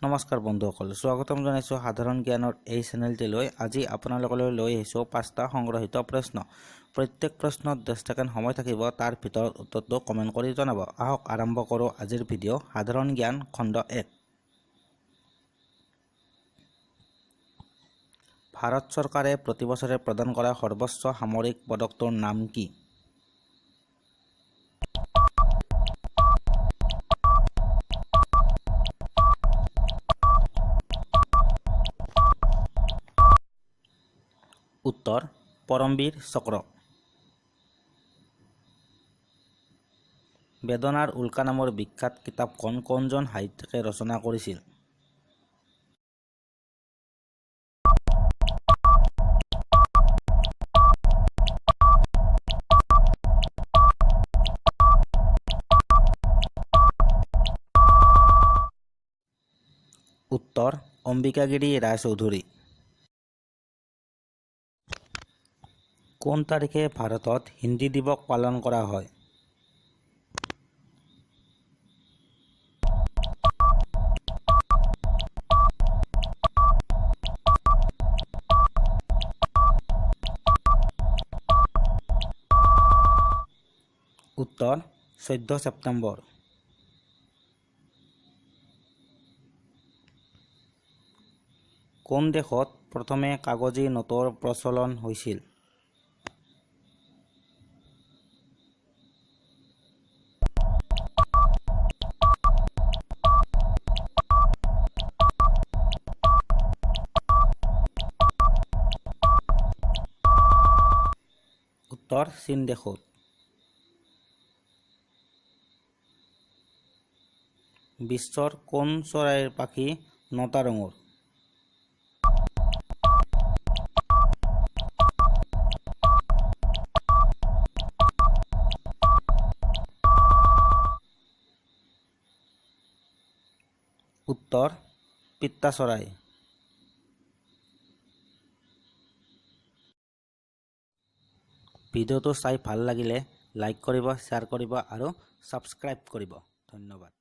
নমস্কাৰ বন্ধুসকল, স্বাগতম জনাইছোঁ সাধাৰণ জ্ঞানৰ এই চেনেলটিলৈ। আজি আপোনালোকলৈ লৈ আহিছোঁ 5টা সংগ্ৰহিত প্ৰশ্ন। প্ৰত্যেক প্ৰশ্নত 10 ছেকেণ্ড সময় থাকিব, তাৰ ভিতৰত উত্তৰটো কমেণ্ট কৰি জনাব। আহক আৰম্ভ কৰোঁ আজিৰ ভিডিঅ'। সাধাৰণ জ্ঞান খণ্ড 1। ভাৰত চৰকাৰে প্ৰতি বছৰে প্ৰদান কৰা সৰ্বোচ্চ সামৰিক পদকটোৰ নাম কি? উত্তৰ পৰমবীৰ চক্ৰ। বেদনাৰ উল্কা নামৰ বিখ্যাত কিতাপখন কোনজন সাহিত্যিকে ৰচনা কৰিছিল? উত্তৰ অম্বিকাগিৰি ৰায়চৌধুৰী। কোন তাৰিখে ভাৰতত হিন্দী দিৱস পালন কৰা হয়? উত্তৰ 14 ছেপ্টেম্বৰ। কোন দেশত প্ৰথমে কাগজী নোটৰ প্ৰচলন হৈছিল? উত্তৰ চীন দেশত। বিশ্বৰ কোন চৰাইৰ পাখি 9টা ৰঙৰ? উত্তৰ পিত্তা চৰাই। ভিডিঅ'টো চাই ভাল লাগিলে লাইক কৰিব, শ্বেয়াৰ কৰিব আৰু ছাবস্ক্ৰাইব কৰিব। ধন্যবাদ।